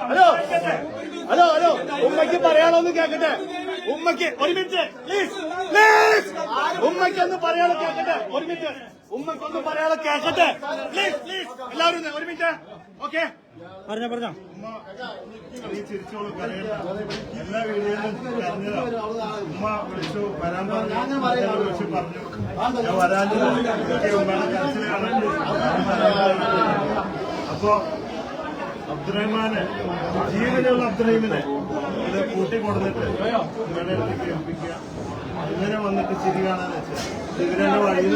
Hello hello hello ഉമ്മയ്ക്ക് പറയാനൊന്ന് കേക്കട്ടെ. ഉമ്മയ്ക്ക് ഒരു മിനിറ്റ് പ്ലീസ് പ്ലീസ്. ഉമ്മയ്ക്കൊന്ന് പറയാനോ കേക്കട്ടെ. ഒരു മിനിറ്റ് ഉമ്മയ്ക്കൊന്ന് പറയാനോ കേക്കട്ടെ പ്ലീസ് പ്ലീസ്. എല്ലാവരും ഒരു മിനിറ്റ്. ഓക്കെ പറഞ്ഞോ പറഞ്ഞോ. ഈ ചിരിച്ചോളൂ കരയണ്ട. എല്ലാ വീഡിയോയിലും കരഞ്ഞതാ. ഉമ്മ വിളിച്ചു വരാൻ പറഞ്ഞു, വിളിച്ചു പറഞ്ഞു ഞാൻ വരാനില്ല. ഉമ്മയുടെ കരച്ചിലാണ്. അപ്പോ അബ്ദുറഹ്മാനെ, ജീവനുള്ള അബ്ദുറഹീമിനെ ഇത് കൂട്ടിക്കൊടുത്തിട്ട് ഉമ്മയുടെ അടുത്തേക്ക് ഏൽപ്പിക്കുക. ഇങ്ങനെ വന്നിട്ട് ചിരി കാണാൻ വെച്ചാൽ ഇവരെന്നെ വഴിയിൽ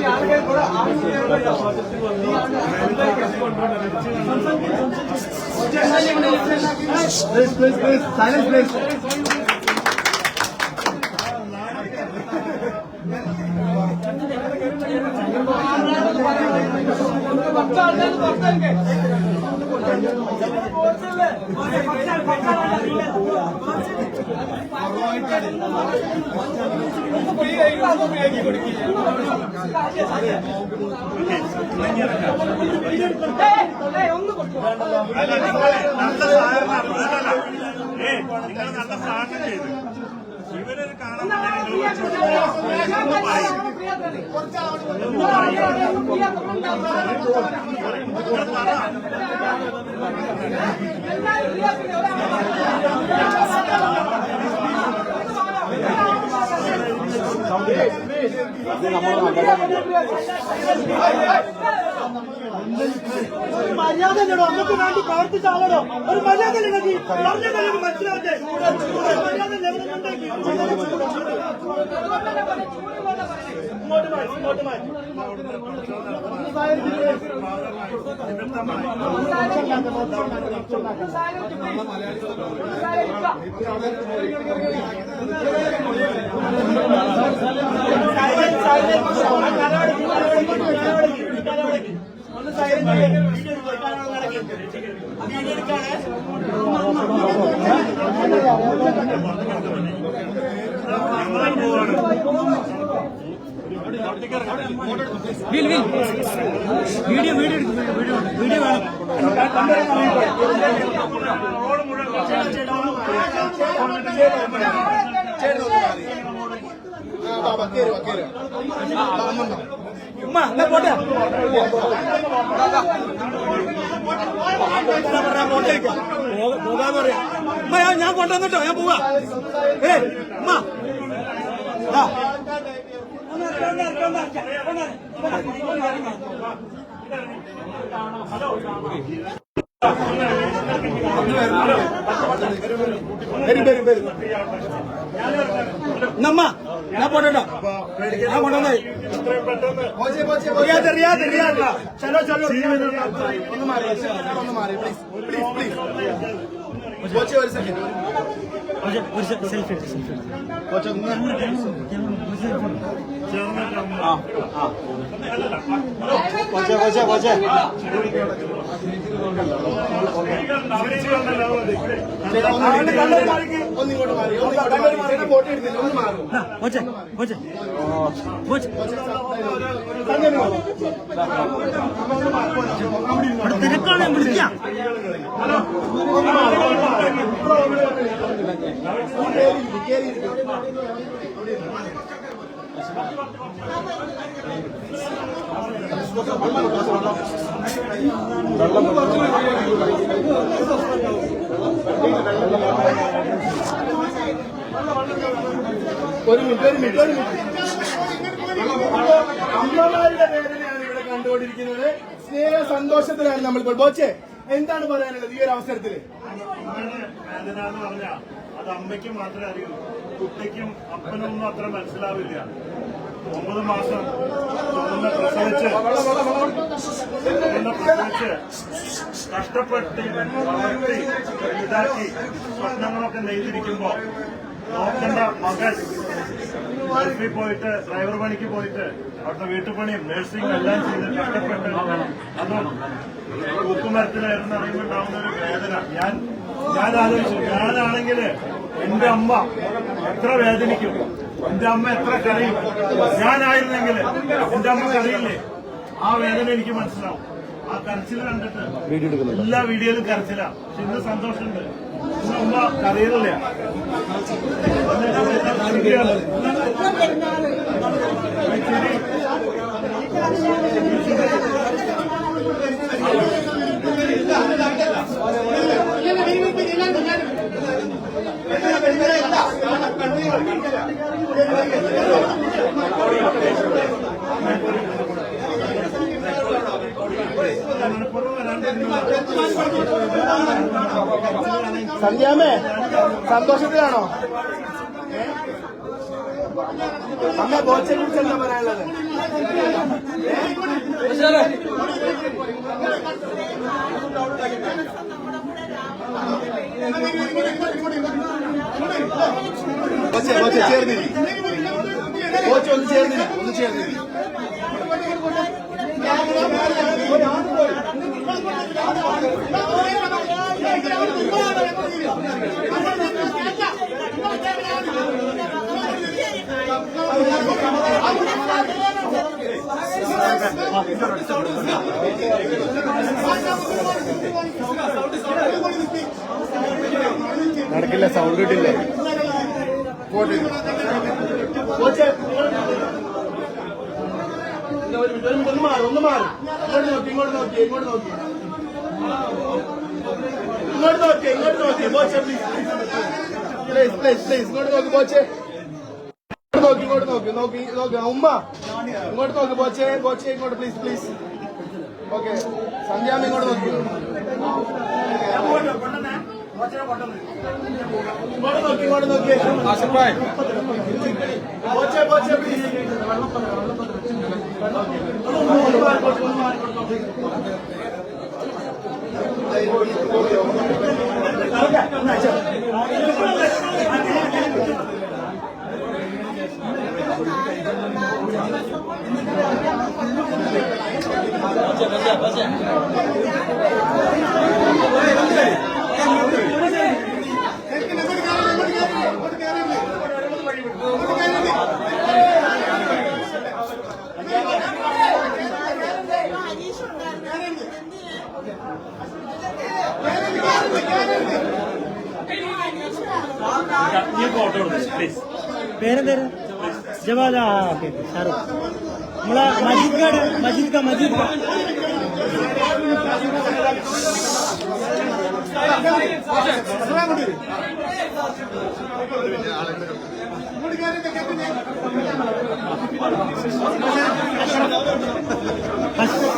നിങ്ങൾ നല്ല സാധനം ചെയ്ത് ഇവരൊരു കാണാൻ ഒരു മര്യാദ ഇല്ലടോ. നമുക്ക് വേണ്ടി പ്രവർത്തിച്ച ആളോടോ ഒരു മര്യാദ ഇല്ലെങ്കിൽ പറഞ്ഞ കാര്യം മനസ്സിലാവട്ടെ. മര്യാദ ലെവലുണ്ടാക്കി ഇങ്ങോട്ട് മാറ്റി ഇങ്ങോട്ട് മാറ്റി. ഒന്ന് സൈലന്റ് വീഡിയോ വീഡിയോ വീഡിയോ വേണം. ഉമ്മ എന്നാ പോട്ടെ. പോകാന്ന് പറയാം. ഉമ്മ ഞാൻ കൊണ്ടുവന്നിട്ടോ, ഞാൻ പോവാ. ഉമ്മ നമ്മ ഞാൻ പോട്ടോ. ഞാൻ കൊണ്ടുവന്നേ. ചലോ ചലോ ഒന്ന് മാറി ഒന്ന് മാറി പ്ലീസ് പ്ലീസ് പ്ലീസ്. ഒരു സെക്കൻഡ് സെൽഫി ഒന്നിങ്ങോട്ട് മാറി ഫോട്ടോ എടുത്തില്ല. ഒന്ന് മാറും. തിരക്കാണ് വിളിക്കാം. ഒരു മിനിറ്റ് അമ്മമാരുടെ വേദനയാണ് ഇവിടെ കണ്ടുകൊണ്ടിരിക്കുന്നത്. സ്നേഹ സന്തോഷത്തിലാണ് നമ്മളിപ്പോൾ. ബോച്ചെ എന്താണ് പറയാനുള്ളത് ഈ ഒരു അവസരത്തില്? വേദന എന്ന് പറഞ്ഞാൽ അത് അമ്മയ്ക്ക് മാത്രമേ അറിയൂ. കുട്ടിക്കും അപ്പനൊന്നും അത്ര മനസ്സിലാവില്ല. 9 മാസം പ്രസവിച്ച് കഷ്ടപ്പെട്ട് വളർത്തി ഇതാക്കി സ്വപ്നങ്ങളൊക്കെ നെയ്തിരിക്കുമ്പോ നോക്കേണ്ട മകൻ ഗൾഫിൽ പോയിട്ട് ഡ്രൈവർ പണിക്ക് പോയിട്ട് അവിടുത്തെ വീട്ടുപണിയും നഴ്സിംഗും എല്ലാം ചെയ്ത് കഷ്ടപ്പെട്ട് അതും തൂക്കുമരത്തിലായിരുന്നു അറിയുമ്പോൾ ഉണ്ടാവുന്ന ഒരു വേദന ഞാൻ ആലോചിച്ചു. ഞാനാണെങ്കിൽ എന്റെ അമ്മ എത്ര വേദനിക്കും, എന്റെ അമ്മ എത്ര കരയും. ഞാനായിരുന്നെങ്കിൽ എന്റെ അമ്മ കരയില്ലേ, ആ വേദന എനിക്ക് മനസ്സിലാവും. ആ കരച്ചിൽ കണ്ടിട്ട് എല്ലാ വീഡിയോയിലും കരച്ചില. പക്ഷെ ഇന്ന് സന്തോഷമുണ്ട്, ഇന്ന് അമ്മ കരയില്ല. സന്ധ്യാമ്മേ സന്തോഷത്തിലാണോ? അമ്മ ബോച്ചെ കുറിച്ച് എന്താ പറയാനുള്ളത്? ബോച്ചെ ചേർന്നിരി, ബോച്ചെ ഒന്ന് ചേർന്നിരി. നടക്കില്ല, സൗണ്ട് കിട്ടില്ല. ഒന്ന് മാറും. ഇങ്ങോട്ട് നോക്കി. ബോച്ചെ പ്ലീസ് ഇങ്ങോട്ട് നോക്കി. ബോച്ചെ ഇങ്ങോട്ട് നോക്കി. ഉമ്മ ഇങ്ങോട്ട് നോക്കി. ബോച്ചെ ഇങ്ങോട്ട് പ്ലീസ്. ഓക്കെ, സന്ധ്യാമ്മ ഇങ്ങോട്ട് നോക്കി. ഇങ്ങോട്ട് നോക്കി. ബോച്ചെ പ്ലീസ്. പേരെന്തേര്? ജവാദ. ഓക്കെ, ഷാറൂഖ്. നമ്മളെ മജീദ് കാ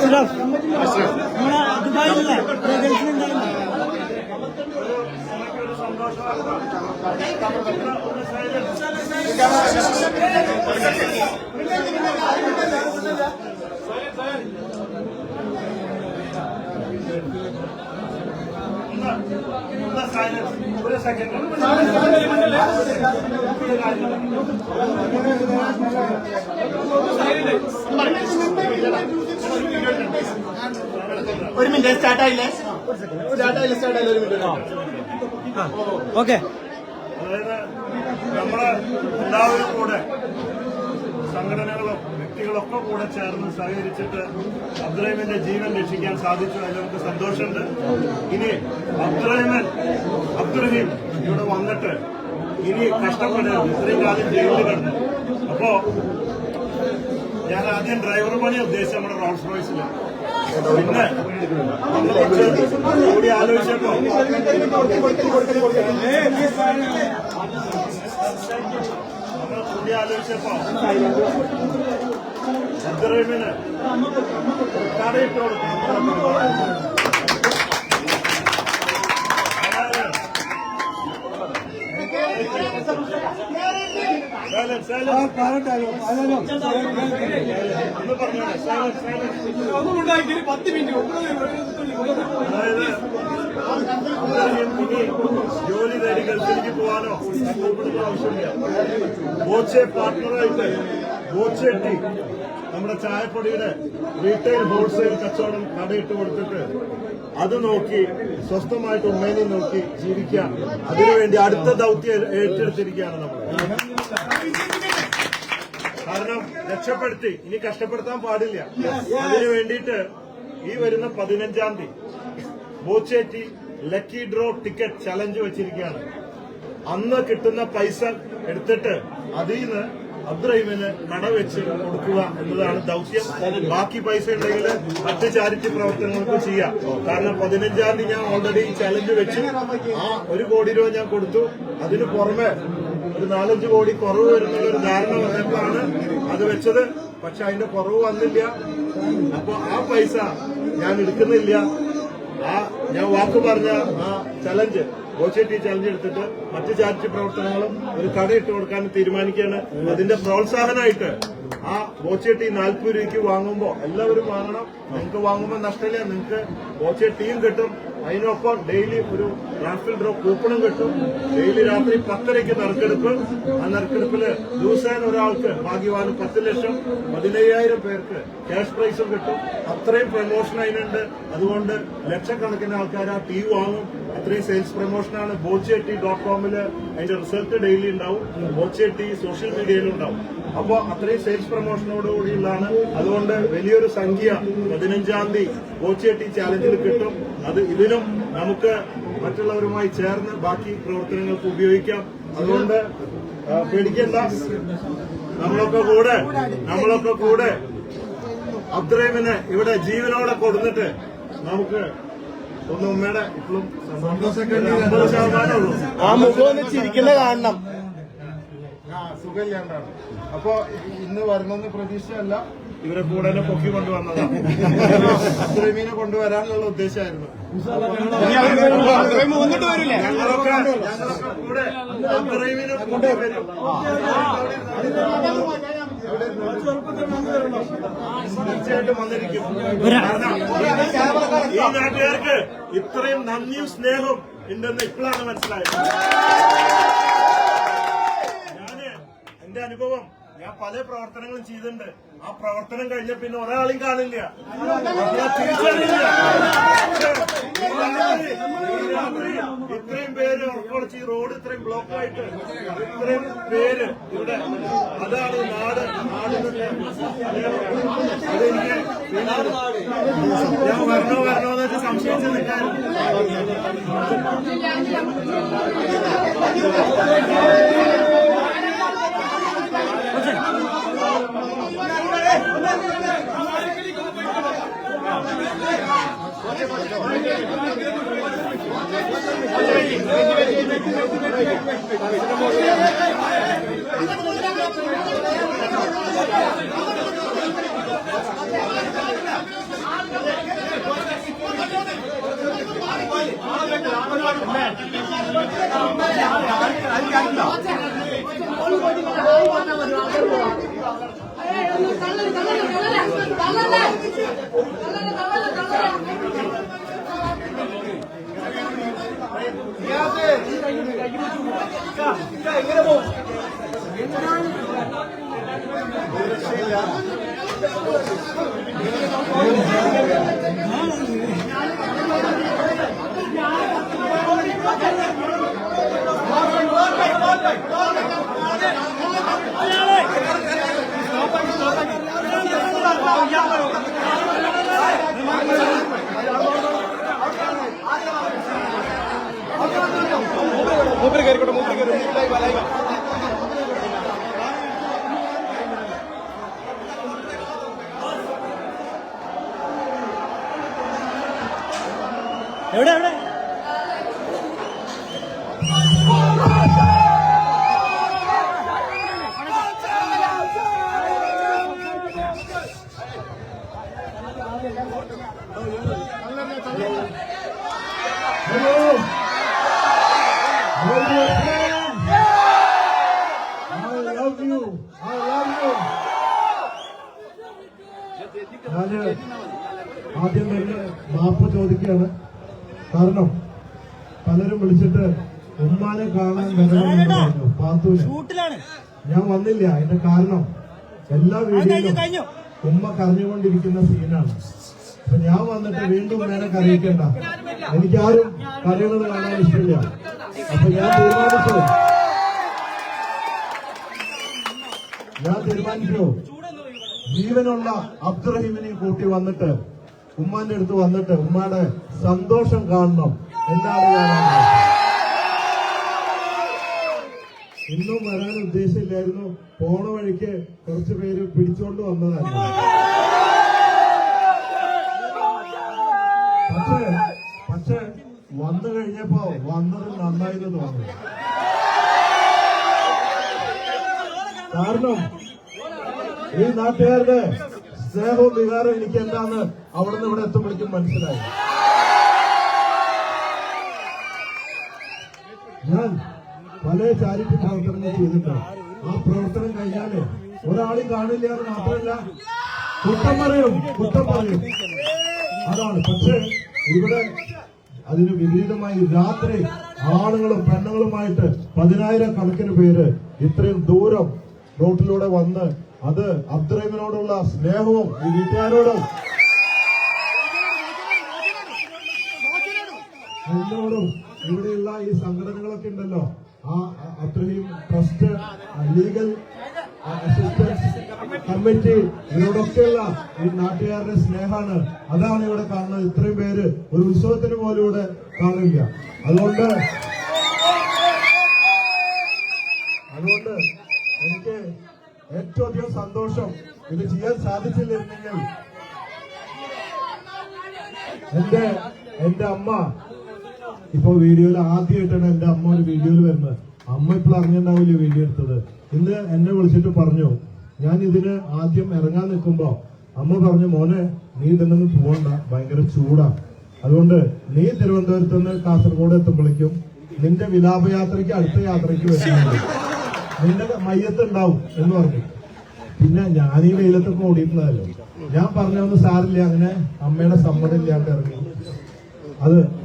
അഷ്റഫ്. നമ്മളെ ദുബായിലല്ലേ ഗൾഫിലുണ്ടായിരുന്നു. ഒരു സെക്കൻഡ്. ഒരു മിനിറ്റ്, സ്റ്റാർട്ടായില്ലേ? ഒരു മിനിറ്റ്. ഓക്കെ. അതായത് നമ്മള് എല്ലാവരും കൂടെ സംഘടനകളും വ്യക്തികളൊക്കെ കൂടെ ചേർന്ന് സഹകരിച്ചിട്ട് അബ്ദുറഹീമിന്റെ ജീവൻ രക്ഷിക്കാൻ സാധിച്ചു. അതിൽ നമുക്ക് സന്തോഷമുണ്ട്. ഇനി അബ്ദുറഹീം ഇവിടെ വന്നിട്ട് ഇനി കഷ്ടപ്പെടരുത്. ഇത്രയും കാലം ജയിലിൽ കിടന്നു. അപ്പോ ഞാൻ ആദ്യം ഡ്രൈവർ പണി ഉദ്ദേശിച്ച നമ്മുടെ റോൾസ് റോയ്സില്. പിന്നെ കൂടി ആലോചിച്ചപ്പോ അബ്ദുറഹീമിന് കടയിട്ട് കൊടുക്കും. ഒന്ന് പറഞ്ഞോളൂ. അതായത് ഇനി ജോലി നേടി ഗൾഫിലേക്ക് പോകാനോ കഷ്ടപ്പെടുന്ന ആവശ്യമില്ല. ബോച്ചെ പാർട്ട്ണറായിട്ട് ബോച്ചെട്ടി നമ്മുടെ ചായപ്പൊടിയുടെ റീറ്റെയിൽ ഹോൾസെയിൽ കച്ചവടം കടയിട്ട് കൊടുത്തിട്ട് അത് നോക്കി സ്വസ്ഥമായിട്ട് ഉമ്മേനെ നോക്കി ജീവിക്കാം. അതിനുവേണ്ടി അടുത്ത ദൗത്യം ഏറ്റെടുത്തിരിക്കുകയാണ് നമ്മൾ. കാരണം രക്ഷപ്പെടുത്തി ഇനി കഷ്ടപ്പെടുത്താൻ പാടില്ല. അതിനു വേണ്ടിയിട്ട് ഈ വരുന്ന 15-ാം തീയതി Boche Tea lucky draw ticket challenge വെച്ചിരിക്കുകയാണ്. അന്ന് കിട്ടുന്ന പൈസ എടുത്തിട്ട് അതിൽ നിന്ന് അബ്ദുറഹീമിന് കട വെച്ച് കൊടുക്കുക എന്നതാണ് ദൗത്യം. ബാക്കി പൈസ ഉണ്ടെങ്കിൽ മറ്റ് ചാരിറ്റി പ്രവർത്തനങ്ങൾക്ക് ചെയ്യാം. കാരണം 15-ാം തീയതി ഞാൻ ഓൾറെഡി ചലഞ്ച് വെച്ച് ആ 1 കോടി രൂപ ഞാൻ കൊടുത്തു. അതിന് പുറമെ ഒരു 4-5 കോടി കുറവ് വരുന്നുള്ള ഒരു ധാരണ വന്നപ്പോഴാണ് അത് വെച്ചത്. പക്ഷെ അതിന്റെ കുറവ് വന്നില്ല. അപ്പൊ ആ പൈസ ഞാൻ എടുക്കുന്നില്ല. ഞാൻ വാക്ക് പറഞ്ഞ ആ ചലഞ്ച് ബോച്ചേറ്റി ചലഞ്ച് എടുത്തിട്ട് മറ്റ് ചാരിറ്റി പ്രവർത്തനങ്ങളും ഒരു കട ഇട്ട് കൊടുക്കാൻ തീരുമാനിക്കുകയാണ്. അതിന്റെ പ്രോത്സാഹനമായിട്ട് ആ ബോച്ചേറ്റി 40 രൂപയ്ക്ക് വാങ്ങുമ്പോ എല്ലാവരും വാങ്ങണം. നിങ്ങൾക്ക് വാങ്ങുമ്പോൾ നഷ്ടമില്ല. നിങ്ങൾക്ക് ബോച്ചേറ്റിയും കിട്ടും. അതിനൊപ്പം ഡെയിലി ഒരു റാഫിൽ ഡ്രോ കൂപ്പണും കിട്ടും. ഡെയിലി രാത്രി 10:30 നറുക്കെടുപ്പ്. ആ നറുക്കെടുപ്പില് ദിവസേന ഒരാൾക്ക് ഭാഗ്യവാന് 10 ലക്ഷം 15,000 പേർക്ക് ക്യാഷ് പ്രൈസും കിട്ടും. അത്രയും പ്രമോഷൻ അതിനുണ്ട്. അതുകൊണ്ട് ലക്ഷക്കണക്കിന് ആൾക്കാർ ആ ടീ വാങ്ങും. അത്രയും സെയിൽസ് പ്രമോഷനാണ്. ബോച്ചേറ്റി.com അതിന്റെ റിസൾട്ട് ഡെയിലി ഉണ്ടാവും. ബോച്ചേറ്റി സോഷ്യൽ മീഡിയയിലും ഉണ്ടാവും. അപ്പോൾ അത്രയും സെയിൽസ് പ്രമോഷനോടുകൂടിയുള്ളതാണ്. അതുകൊണ്ട് വലിയൊരു സംഖ്യ 15-ാം തീയതി ബോച്ചേറ്റി ചാലഞ്ചിൽ കിട്ടും. അത് ഇതിനും നമുക്ക് മറ്റുള്ളവരുമായി ചേർന്ന് ബാക്കി പ്രവർത്തനങ്ങൾക്ക് ഉപയോഗിക്കാം. അതുകൊണ്ട് പേടിക്കണ്ട. നമ്മളൊക്കെ കൂടെ അബ്ദുറഹീമിനെ ഇവിടെ ജീവനോടെ കൊടുത്തിട്ട് നമുക്ക് ഒന്ന് ഉമ്മയുടെ ഇപ്പോഴും 50% ഉള്ളൂ. ആ മുഖം ഒന്ന് ചിരിക്കുന്ന കാണണം. സുഖമില്ലാണ്ടാണ്. അപ്പൊ ഇന്ന് വരണമെന്ന് പ്രതീക്ഷയല്ല. ഇവരെ കൂടെ തന്നെ പൊക്കി കൊണ്ടുവന്നതാണ്. അബ്ദുറഹീമിനെ കൊണ്ടുവരാനുള്ള ഉദ്ദേശമായിരുന്നു. ഞങ്ങളൊക്കെ കൂടെ അബ്ദുറഹീമിനെ കൊണ്ടുവരും. തീർച്ചയായിട്ടും വന്നിരിക്കും. കാരണം ഈ നാട്ടുകാർക്ക് ഇത്രയും നന്ദിയും സ്നേഹവും ഉണ്ടെന്ന് ഇപ്പോഴാണ് മനസ്സിലായത്. എന്റെ അനുഭവം ഞാൻ പല പ്രവർത്തനങ്ങളും ചെയ്തിട്ടുണ്ട്. ആ പ്രവർത്തനം കഴിഞ്ഞ പിന്നെ ഒരാളെയും കാണില്ല, തിരിച്ചറിയില്ല. ഇത്രയും പേര് ഉറക്കൊളിച്ച് ഈ റോഡ് ഇത്രയും ബ്ലോക്കായിട്ട് ഇത്രയും പേര് ഇവിടെ, അതാണ് നാടിന്റെ അതെനിക്ക് ഞാൻ വരണോന്ന് വെച്ച് സംശയിച്ച് നിൽക്കാനും എങ്ങനെ പോകും? മൂപ്പര് കയറിക്കോട്ടെ, മൂപ്പര് കയറി. എവിടെ എവിടെ I love you. you. I love you. ഞാന് ആദ്യം തന്നെ മാപ്പ് ചോദിക്കുകയാണ്. കാരണം പലരും വിളിച്ചിട്ട് ഉമ്മാനെ കാണാൻ വരണമെന്ന് പറഞ്ഞു. പാത്തൂന് ഷൂട്ടിലാണ്. ഞാൻ വന്നില്ല. അതിന്റെ കാരണം എല്ലാ വീഡിയോയിലും ഉമ്മ കരഞ്ഞുകൊണ്ടിരിക്കുന്ന സീനാണ്. അപ്പൊ ഞാൻ വന്നിട്ട് വീണ്ടും ഉമ്മേനെ കരയിക്കണ്ട, എനിക്കാരും കരയുന്നത് കാണാൻ ഇഷ്ടമില്ല. അപ്പൊ ഞാൻ തീരുമാനിച്ചു ജീവനുള്ള അബ്ദുറഹീമിനെ കൂട്ടി വന്നിട്ട് ഉമ്മാന്റെ അടുത്ത് വന്നിട്ട് ഉമ്മയുടെ സന്തോഷം കാണണം എന്നാണ് ഞാൻ ഇന്നും വരാൻ ഉദ്ദേശമില്ലായിരുന്നു. പോണ വഴിക്ക് കുറച്ചു പേര് പിടിച്ചോണ്ട് വന്നതായിരുന്നു. പക്ഷെ വന്നു കഴിഞ്ഞപ്പോ വന്നത് നന്നായിരുന്നു തോന്നുന്നു. കാരണം ഈ നാട്ടുകാരുടെ സ്നേഹവും വികാരം എനിക്ക് എന്താന്ന് അവിടുന്ന് ഇവിടെ എത്തുമ്പോഴേക്കും മനസ്സിലായി. ഞാൻ പല ചാരിറ്റി പ്രവർത്തനങ്ങൾ ചെയ്തിട്ടുണ്ട്. ആ പ്രവർത്തനം കഴിഞ്ഞാല് ഒരാളും കാണില്ല എന്ന് മാത്രമല്ല കുറ്റം പറയും. അതാണ്. പക്ഷെ ഇവിടെ അതിന് വിപരീതമായി രാത്രി ആണുങ്ങളും പെണ്ണുങ്ങളുമായിട്ട് 10,000 കണക്കിന് പേര് ഇത്രയും ദൂരം റോട്ടിലൂടെ വന്ന് അത് അബ്ദുറഹീമിനോടുള്ള സ്നേഹവും ഈ വീട്ടുകാരോടും എന്നോടും ഇവിടെയുള്ള ഈ സംഘടനകളൊക്കെ ഉണ്ടല്ലോ, ആ Abdurahim trust, legal assistance committee, ഇതിനോടൊക്കെയുള്ള ഈ നാട്ടുകാരുടെ സ്നേഹമാണ്. അതാണ് ഇവിടെ കാണുന്നത്. ഇത്രയും പേര് ഒരു ഉത്സവത്തിന് പോലും ഇവിടെ കാണില്ല. അതുകൊണ്ട് എനിക്ക് ഏറ്റവും അധികം സന്തോഷം ഇത് ചെയ്യാൻ സാധിച്ചില്ലായിരുന്നെങ്കിൽ എന്റെ അമ്മ ഇപ്പൊ വീഡിയോയിൽ ആദ്യമായിട്ടാണ് എന്റെ അമ്മ ഒരു വീഡിയോയിൽ വരുന്നത്. അമ്മ ഇപ്പോൾ അറിഞ്ഞിട്ടുണ്ടാവില്ല വീഡിയോ എടുത്തത്. ഇന്ന് എന്നെ വിളിച്ചിട്ട് പറഞ്ഞു, ഞാൻ ഇതിന് ആദ്യം ഇറങ്ങാൻ നിൽക്കുമ്പോ അമ്മ പറഞ്ഞു, മോനെ നീ ഇതിനൊന്നും പോകണ്ട, ഭയങ്കര ചൂടാ, അതുകൊണ്ട് നീ തിരുവനന്തപുരത്ത് നിന്ന് കാസർഗോഡ് എത്തുമ്പോഴേക്കും നിന്റെ വിലാപയാത്രയ്ക്ക് അടുത്ത യാത്രയ്ക്ക് വരുന്നുണ്ട്, നിന്റെ മയ്യത്ത് ഉണ്ടാവും എന്ന് പറഞ്ഞു. പിന്നെ ഞാൻ ഈ വെയിലത്തൊക്കെ ഓടിയിട്ടുള്ളതല്ലോ. ഞാൻ പറഞ്ഞൊന്നും സാറില്ല, അങ്ങനെ അമ്മയുടെ സമ്മതം ഇല്ലാണ്ട് ഇറങ്ങി.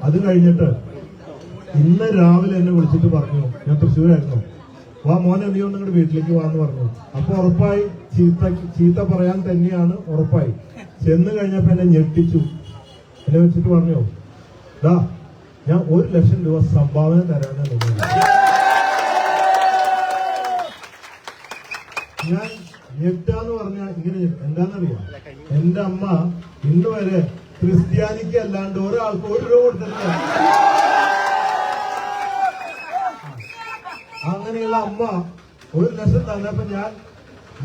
അത് കഴിഞ്ഞിട്ട് ഇന്ന് രാവിലെ എന്നെ വിളിച്ചിട്ട് പറഞ്ഞു, ഞാൻ തൃശ്ശൂരായിരുന്നു, വാ മോനെ നീ ഒന്ന് നിങ്ങളുടെ വീട്ടിലേക്ക് വാന്ന് പറഞ്ഞു. അപ്പൊ ഉറപ്പായി ചീത്ത പറയാൻ തന്നെയാണ് ഉറപ്പായി. ചെന്ന് കഴിഞ്ഞപ്പോ എന്നെ ഞെട്ടിച്ചു. എന്നെ വെച്ചിട്ട് പറഞ്ഞു, ദാ ഞാൻ 1,00,000 രൂപ സംഭാവന തരാനാണ്. ഞാൻ ഞെട്ടാന്ന് പറഞ്ഞാൽ ഇങ്ങനെ എന്താണെന്നറിയാം, എന്റെ അമ്മ ഇന്ന് വരെ ക്രിസ്ത്യാനിക്ക് അല്ലാണ്ട് ഒരാൾക്ക് 1 രൂപ കൊടുത്തിട്ടില്ല. അങ്ങനെയുള്ള അമ്മ 1,00,000 തന്നപ്പോ ഞാൻ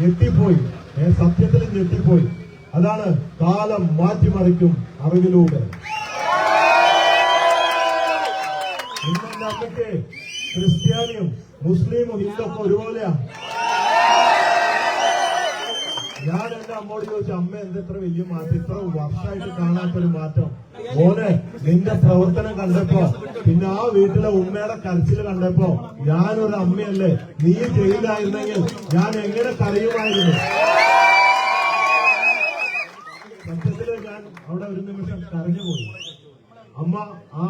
ഞെട്ടിപ്പോയി, സത്യത്തിൽ ഞെട്ടിപ്പോയി. അതാണ് കാലം മാറ്റിമറിക്കും അറിവിലൂടെ. ഇന്നെന്റെ അമ്മയ്ക്ക് ക്രിസ്ത്യാനിയും മുസ്ലിമും ഹിന്ദുക്കെ ഒരുപോലെയാണ്. ഞാൻ എന്റെ അമ്മോട് ചോദിച്ചു, അമ്മ എന്തെത്ര വലിയ മാറ്റം, ഇത്ര വർഷമായിട്ട് കാണാത്തൊരു മാറ്റം. മോനെ നിന്റെ പ്രവർത്തനം കണ്ടപ്പോ, പിന്നെ ആ വീട്ടിലെ ഉമ്മയുടെ കരച്ചില് കണ്ടപ്പോ, ഞാനൊരു അമ്മയല്ലേ, നീ ചെയ്യില്ലായിരുന്നെങ്കിൽ ഞാൻ എങ്ങനെ കരയുമായിരുന്നു. സത്യത്തില് ഞാൻ അവിടെ ഒരു നിമിഷം കരഞ്ഞുപോയി. അമ്മ ആ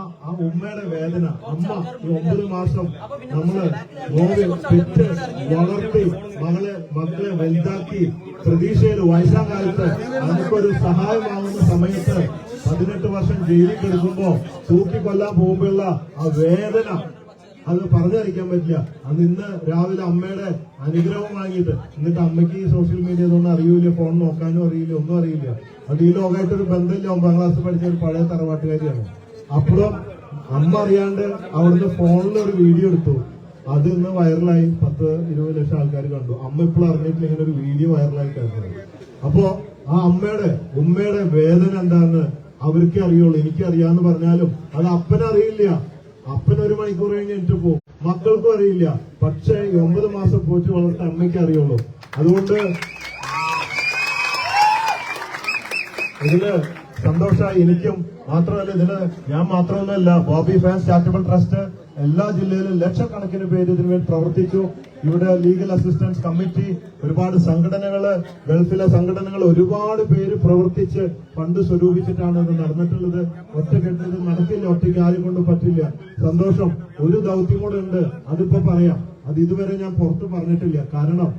ഉമ്മയുടെ വേദന, അമ്മ ഈ 9 മാസം നമ്മള് നോവി പെറ്റ് വളർത്തി മക്കളെ വലുതാക്കി പ്രതീക്ഷയിൽ വയസ്സാം കാലത്ത് നമുക്കൊരു സഹായമാകുന്ന സമയത്ത് 18 വർഷം ജയിലിൽ കിടക്കുമ്പോ തൂക്കിക്കൊല്ലാൻ പോകുമ്പോഴുള്ള ആ വേദന അത് പറഞ്ഞറിയിക്കാൻ പറ്റില്ല. ഇന്ന് രാവിലെ അമ്മയുടെ അനുഗ്രഹം വാങ്ങിയിട്ട്, എന്നിട്ട് അമ്മയ്ക്ക് ഈ സോഷ്യൽ മീഡിയ ഒന്നും അറിയൂല, ഫോൺ നോക്കാനും അറിയില്ല, ഒന്നും അറിയില്ല. അത് ഈ ലോകമായിട്ടൊരു ബന്ധമില്ല. 9ാം ക്ലാസ് പഠിച്ച ഒരു പഴയ തറവാട്ടുകാരിയാണ്. അപ്പോഴും അമ്മ അറിയാണ്ട് അവിടുന്ന് ഫോണിൽ ഒരു വീഡിയോ എടുത്തു. അത് ഇന്ന് വൈറലായി 10-20 ലക്ഷം ആൾക്കാർ കണ്ടു. അമ്മ ഇപ്പോൾ അറിഞ്ഞിട്ടില്ല ഇങ്ങനെ ഒരു വീഡിയോ വൈറലായി കിടക്കുന്നത്. അപ്പോ ആ ഉമ്മയുടെ വേദന എന്താണെന്ന് അവർക്ക് അറിയുള്ളൂ. എനിക്കറിയാന്ന് പറഞ്ഞാലും അത് അപ്പനറിയില്ല. അപ്പൻ 1 മണിക്കൂർ കഴിഞ്ഞ് എനിക്ക് പോകും, മക്കൾക്കും അറിയില്ല. പക്ഷേ 9 മാസം പോറ്റി വളർത്ത അമ്മയ്ക്ക് അറിയുള്ളൂ. അതുകൊണ്ട് ഇതില് സന്തോഷമായി എനിക്കും. മാത്രമല്ല ഇതിന് ഞാൻ മാത്രമൊന്നുമല്ല, ബോബി ഫാൻസ് ചാരിറ്റബിൾ ട്രസ്റ്റ് എല്ലാ ജില്ലയിലും ലക്ഷക്കണക്കിന് പേര് ഇതിനുവേണ്ടി പ്രവർത്തിച്ചു. ഇവിടെ ലീഗൽ അസിസ്റ്റൻസ് കമ്മിറ്റി, ഒരുപാട് സംഘടനകള്, ഗൾഫിലെ സംഘടനകൾ, ഒരുപാട് പേര് പ്രവർത്തിച്ച് ഫണ്ട് സ്വരൂപിച്ചിട്ടാണ് ഇത് നടന്നിട്ടുള്ളത്. ഒറ്റക്കെട്ട് ഇത് നടക്കില്ല, ഒറ്റയ്ക്ക് ആരും കൊണ്ട് പറ്റില്ല. സന്തോഷം. ഒരു ദൗത്യം കൂടെ ഉണ്ട്, അതിപ്പോ പറയാം. അത് ഇതുവരെ ഞാൻ പുറത്ത് പറഞ്ഞിട്ടില്ല. കാരണം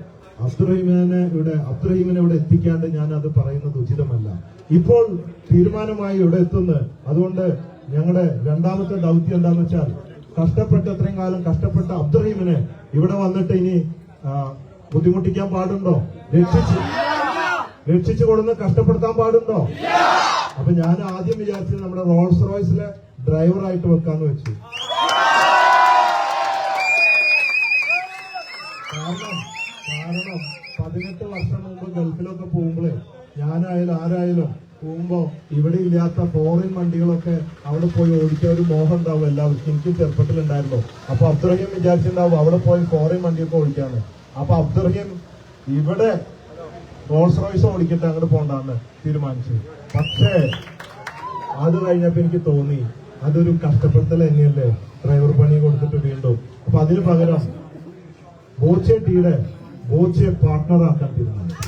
അബ്ദുറഹീമിനെ ഇവിടെ എത്തിക്കാണ്ട് ഞാൻ അത് പറയുന്നത് ഉചിതമല്ല. ഇപ്പോൾ തീരുമാനമായി ഇവിടെ എത്തുന്നത്. അതുകൊണ്ട് ഞങ്ങളുടെ രണ്ടാമത്തെ ദൗത്യം എന്താന്ന് വെച്ചാൽ, കഷ്ടപ്പെട്ട് അത്രയും കാലം കഷ്ടപ്പെട്ട അബ്ദുറഹീമിനെ ഇവിടെ വന്നിട്ട് ഇനി ബുദ്ധിമുട്ടിക്കാൻ പാടുണ്ടോ? രക്ഷിച്ചു കൊടുന്ന് കഷ്ടപ്പെടുത്താൻ പാടുണ്ടോ? അപ്പൊ ഞാൻ ആദ്യം വിചാരിച്ചത് നമ്മുടെ റോൾസ് റോയ്സിലെ ഡ്രൈവറായിട്ട് വെക്കാന്ന് വെച്ചു. കാരണം 18 വർഷം മുമ്പ് ഗൾഫിലൊക്കെ പോകുമ്പോഴേ ഞാനായാലും ആരായാലും പോകുമ്പോ ഇവിടെ ഇല്ലാത്ത ഫോറിൻ വണ്ടികളൊക്കെ അവിടെ പോയി ഓടിച്ച ഒരു മോഹം ഉണ്ടാവും എല്ലാവർക്കും. എനിക്ക് ചെറുപ്പത്തിലുണ്ടായിരുന്നു. അപ്പൊ അബ്ദുറഹീം വിചാരിച്ചിട്ടുണ്ടാവും അവിടെ പോയി ഫോറിൻ വണ്ടിയൊക്കെ ഓടിക്കാന്ന്. അപ്പൊ അബ്ദുറഹീം ഇവിടെ റോൾസ് റോയ്സ് ഓടിക്കട്ടെ, അങ്ങോട്ട് പോണ്ടാന്ന് തീരുമാനിച്ചു. പക്ഷേ അത് കഴിഞ്ഞപ്പോ എനിക്ക് തോന്നി അതൊരു കഷ്ടപ്പെടുത്തൽ തന്നെയല്ലേ, ഡ്രൈവർ പണി കൊടുത്തിട്ട് വീണ്ടും. അപ്പൊ അതിന് പകരം ബോച്ചെ പാർട്ട്ണറാക്കാൻ തീരുമാനിച്ചു.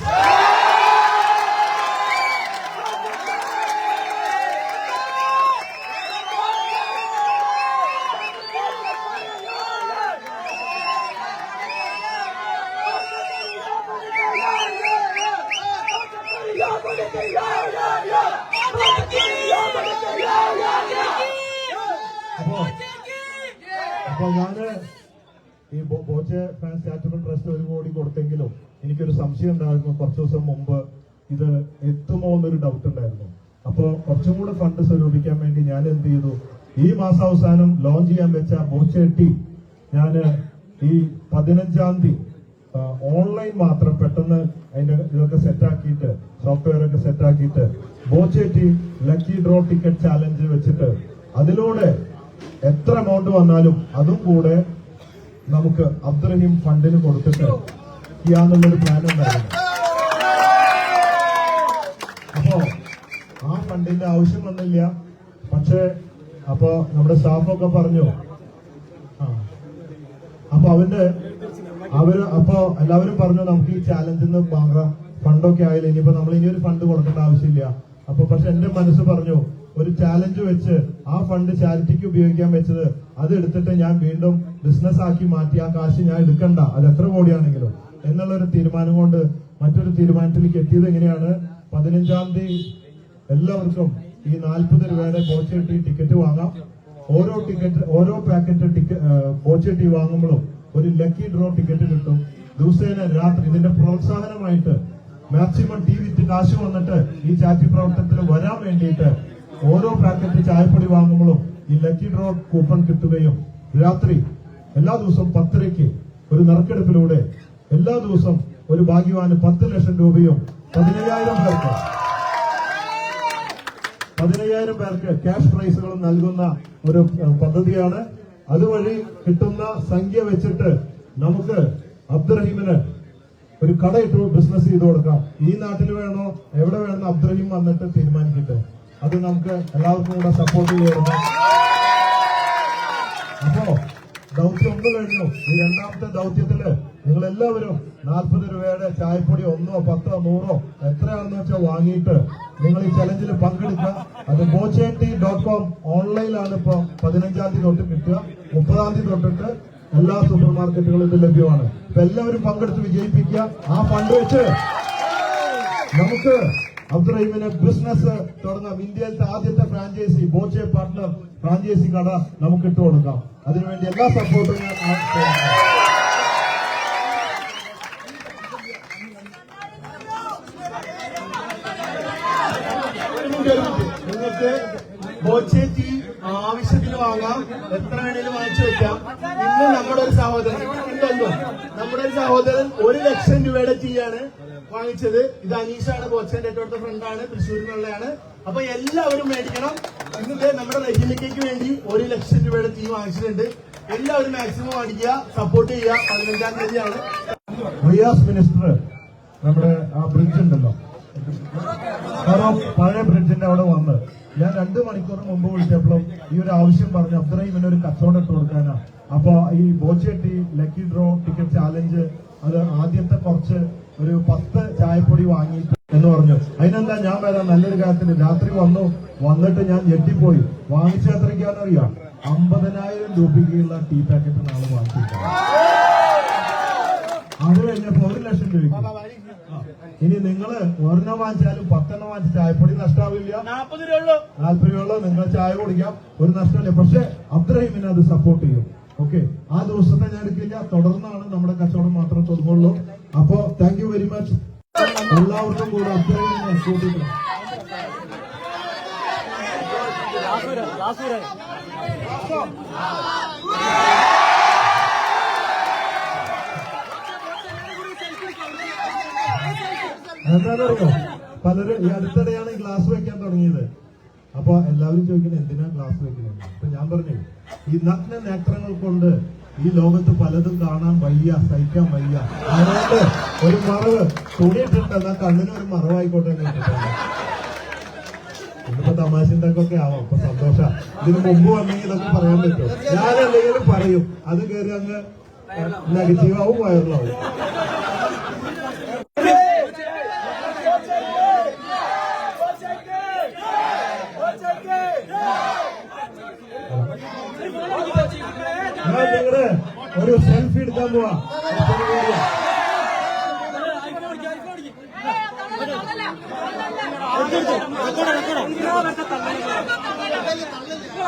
അപ്പൊ ഞാന് ഈ ബോച്ചെ ഫാൻസ് ചാരിറ്റബിൾ ട്രസ്റ്റ് 1 കോടി കൊടുത്തെങ്കിലും എനിക്കൊരു സംശയം ഉണ്ടായിരുന്നു. കുറച്ചു ദിവസം മുമ്പ് ഇത് എത്തുമോ എന്നൊരു ഡൗട്ട് ഉണ്ടായിരുന്നു. അപ്പൊ കുറച്ചും കൂടെ ഫണ്ട് സ്വരൂപിക്കാൻ വേണ്ടി ഞാൻ എന്ത് ചെയ്തു, ഈ മാസാവസാനം ലോഞ്ച് ചെയ്യാൻ വെച്ച ബോച്ചെ ടീം ഞാന് ഈ 15-ാം തീയതി ഓൺലൈൻ മാത്രം പെട്ടെന്ന് അതിന്റെ ഇതൊക്കെ സെറ്റാക്കിയിട്ട്, സോഫ്റ്റ്വെയർ ഒക്കെ സെറ്റാക്കിയിട്ട് Boche team lucky draw ticket challenge വെച്ചിട്ട് അതിലൂടെ എത്ര എമൗണ്ട് വന്നാലും അതും കൂടെ നമുക്ക് അബ്ദുറഹീം ഫണ്ടിന് കൊടുത്തിട്ട് ചെയ്യാന്നുള്ളൊരു പ്ലാൻ ഉണ്ടായിരുന്നു. അപ്പോ ആ ഫണ്ടിന്റെ ആവശ്യം വന്നില്ല. പക്ഷേ അപ്പൊ നമ്മുടെ സ്റ്റാഫൊക്കെ പറഞ്ഞു, അപ്പൊ അപ്പൊ എല്ലാവരും പറഞ്ഞു നമുക്ക് ഈ ചാലഞ്ചിൽ നിന്ന് വാങ്ങാം, ഫണ്ടൊക്കെ ആയില്ല, ഇനിയിപ്പോ നമ്മൾ ഇനിയൊരു ഫണ്ട് കൊടുക്കേണ്ട ആവശ്യമില്ല. അപ്പൊ പക്ഷെ എന്റെ മനസ്സ് പറഞ്ഞു, ഒരു ചാലഞ്ച് വെച്ച് ആ ഫണ്ട് ചാരിറ്റിക്ക് ഉപയോഗിക്കാൻ വെച്ചത് അത് എടുത്തിട്ട് ഞാൻ വീണ്ടും ബിസിനസ് ആക്കി മാറ്റി ആ കാശ് ഞാൻ എടുക്കണ്ട, അത് എത്ര കോടിയാണെങ്കിലും എന്നുള്ളൊരു തീരുമാനം കൊണ്ട് മറ്റൊരു തീരുമാനത്തിലേക്ക് എത്തിയത് എങ്ങനെയാണ്, 15-ാം തീയതി എല്ലാവർക്കും ഈ 40 രൂപയുടെ ബോച്ചെ ടീ ടിക്കറ്റ് വാങ്ങാം. ഓരോ പാക്കറ്റ് ബോച്ചെ ടീ വാങ്ങുമ്പോഴും ഒരു ലക്കി ഡ്രോ ടിക്കറ്റ് കിട്ടും. ദിവസേന രാത്രി ഇതിന്റെ പ്രോത്സാഹനമായിട്ട് മാക്സിമം ടി വിറ്റ് കാശ് വന്നിട്ട് ഈ ചാരിറ്റി പ്രവർത്തനത്തിൽ വരാൻ വേണ്ടിയിട്ട് ഓരോ പാക്കറ്റ് ചായപ്പൊടി വാങ്ങുമ്പോഴും ഈ ലക്കി ഡ്രോ കൂപ്പൺ കിട്ടുകയും രാത്രി എല്ലാ ദിവസവും 10:30 ഒരു നറുക്കെടുപ്പിലൂടെ എല്ലാ ദിവസവും ഒരു ഭാഗ്യവാന് 10 ലക്ഷം രൂപയും 15,000 പേർക്ക് ക്യാഷ് പ്രൈസുകളും നൽകുന്ന ഒരു പദ്ധതിയാണ്. അതുവഴി കിട്ടുന്ന സംഖ്യ വെച്ചിട്ട് നമുക്ക് അബ്ദുറഹീമിന് ഒരു കടയിട്ട് ബിസിനസ് ചെയ്ത് കൊടുക്കാം. ഈ നാട്ടിൽ വേണോ എവിടെ വേണമെന്ന് അബ്ദുറഹീം വന്നിട്ട് തീരുമാനിക്കട്ടെ. അത് നമുക്ക് എല്ലാവർക്കും കൂടെ സപ്പോർട്ട് ചെയ്യണം. അപ്പോ ദൗത്യം 1 കഴിഞ്ഞു. ഈ രണ്ടാമത്തെ ദൗത്യത്തില് നിങ്ങൾ എല്ലാവരും 40 രൂപയുടെ ചായപ്പൊടി 1, 10, 100 എത്രയാണെന്ന് വെച്ചാൽ വാങ്ങിയിട്ട് നിങ്ങൾ ഈ ചലഞ്ചിൽ പങ്കെടുക്കുക. അത് bochetea.com ഓൺലൈനിലാണ് ഇപ്പൊ 15-ാം തീയതി തൊട്ട് കിട്ടുക. 30-ാം തീയതി തൊട്ടിട്ട് എല്ലാ സൂപ്പർ മാർക്കറ്റുകളും ഇത് ലഭ്യമാണ്. അപ്പൊ എല്ലാവരും പങ്കെടുത്ത് വിജയിപ്പിക്കുക. ആ ഫണ്ട് വെച്ച് നമുക്ക് അബ്ദുറഹീമിന് ബിസിനസ് തുടങ്ങാം. ഇന്ത്യയിലത്തെ ആദ്യത്തെ ഫ്രാഞ്ചൈസി ബോച്ചെ പാർട്ട്ണർ ഫ്രാഞ്ചൈസി കട നമുക്ക് ഇട്ട് കൊടുക്കാം. അതിനുവേണ്ടി എല്ലാ സപ്പോർട്ടും ഞാൻ നിങ്ങൾക്ക് ബോച്ചെ ടീ ആവശ്യത്തിന് വാങ്ങാം, എത്ര വേണേലും വാങ്ങിച്ചു വെക്കാം. ഇന്ന് നമ്മുടെ ഒരു സഹോദരൻ 1 ലക്ഷം രൂപയുടെ ടീ ആണ് വാങ്ങിച്ചത്. ഇത് അനീഷാണ്, ബോച്ചന്റെ ഏറ്റവും അടുത്ത ഫ്രണ്ടാണ്, തൃശ്ശൂരിൽ നിന്നുള്ളതാണ്. അപ്പൊ എല്ലാവരും മേടിക്കണം. ഇന്നത്തെ നമ്മുടെ റെജിമിക്കയ്ക്ക് വേണ്ടി 1 ലക്ഷം രൂപയുടെ ടീ വാങ്ങിച്ചിട്ടുണ്ട്. എല്ലാവരും മാക്സിമം അടിക്കുക, സപ്പോർട്ട് ചെയ്യുക. 15-ാം തീയതിയാണ്. റിയാസ് മിനിസ്റ്റർ നമ്മുടെ ആ ബ്രിഡ്ജ് ഉണ്ടല്ലോ, പഴയ ബ്രിഡ്ജിന്റെ അവിടെ വന്ന് ഞാൻ 2 മണിക്കൂർ മുമ്പ് വിളിച്ചപ്പോഴും ഈ ഒരു ആവശ്യം പറഞ്ഞു അബ്ദുറഹീമിന് ഒരു കച്ചവടം ഇട്ട് കൊടുക്കാനാ. അപ്പൊ ഈ ബോച്ചേട്ടി ലക്കി ഡ്രോ ടിക്കറ്റ് ചാലഞ്ച് അത് ആദ്യത്തെ കുറച്ച് ഒരു 10 ചായപ്പൊടി വാങ്ങിയിട്ട് എന്ന് പറഞ്ഞു. അതിനെന്താ ഞാൻ വരാം നല്ലൊരു കാര്യത്തിന്. രാത്രി വന്നിട്ട് ഞാൻ ഞെട്ടിപ്പോയി. വാങ്ങിച്ച എത്രയ്ക്കാണെന്നറിയാം? 50,000 രൂപയ്ക്കുള്ള ടീ പാക്കറ്റ് നാളെ വാങ്ങിച്ചിട്ടാണ്. അത് കഴിഞ്ഞപ്പോ 1 ലക്ഷം രൂപയ്ക്ക്. ഇനി നിങ്ങള് 1 വാങ്ങിച്ചാലും 10 വാങ്ങിച്ച ചായപ്പൊടി നഷ്ടാവില്ല. 40 രൂപയുള്ളൂ. നിങ്ങൾ ചായ കുടിക്കാം, ഒരു നഷ്ടമില്ല. പക്ഷെ അബ്ദുറഹീമിനെ അത് സപ്പോർട്ട് ചെയ്യും. ഓക്കെ, ആ ദിവസത്തെ ഞാൻ എടുക്കില്ല. തുടർന്നാണ് നമ്മുടെ കച്ചവടം മാത്രം തുടങ്ങുള്ളൂ. അപ്പോ താങ്ക് യു വെരി മച്ച്. എല്ലാവർക്കും കൂടെ അബ്ദുറഹീമിനെ കൂട്ടിക്കണം. എന്താണെന്നറിയോ, പലരും ഈ അടുത്തിടെയാണ് ഈ ഗ്ലാസ് വെക്കാൻ തുടങ്ങിയത്. അപ്പൊ എല്ലാവരും ചോദിക്കുന്നത് എന്തിനാ ഗ്ലാസ് വെക്കുന്നത്. അപ്പൊ ഞാൻ പറഞ്ഞു, ഈ നഗ്ന നേത്രങ്ങൾ കൊണ്ട് ഈ ലോകത്ത് പലതും കാണാൻ വയ്യ, സഹിക്കാൻ വയ്യ. അതുകൊണ്ട് ഒരു മറവ് തുണിയിട്ടിട്ട് എന്നാ കണ്ണിന് ഒരു മറവായിക്കോട്ടെ എന്ന് കേട്ടിട്ടുണ്ട്. ഇന്നിപ്പോ തമാശന്റെ ഒക്കെ ആവാം. അപ്പൊ സന്തോഷ. ഇതിന് മുമ്പ് വന്നെങ്കിൽ ഇതൊക്കെ പറയാൻ പറ്റും. ഞാൻ എന്തെങ്കിലും പറയും, അത് കയറി അങ്ങ് നെഗറ്റീവാവും, വൈറലാവും. ഞാൻ നിങ്ങള് ഒരു സെൽഫി എടുക്കാൻ പോവാ.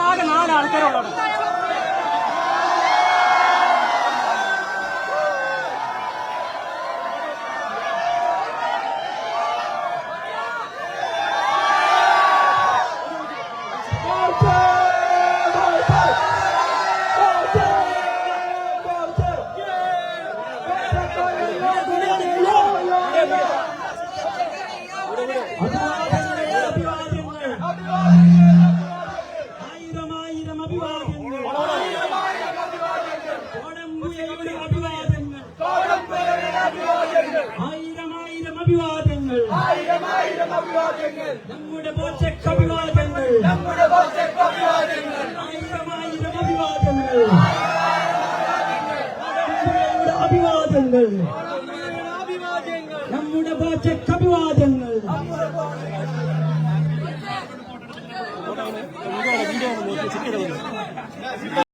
ആകെ 4 ആൾക്കാരുള്ളൂ. ആയിരം അഭിവാദ്യങ്ങൾ. കോടമ്പുഴയുടെ അഭിവാദ്യങ്ങൾ. ആയിരം അഭിവാദ്യങ്ങൾ. നമ്മുടെ ബോച്ചക്ക് അഭിവാദ്യങ്ങൾ. ആയിരം അഭിവാദ്യങ്ങൾ. അഭിവാദ്യങ്ങൾ. നമ്മുടെ ബോച്ചക്ക് അഭിവാദ്യങ്ങൾ.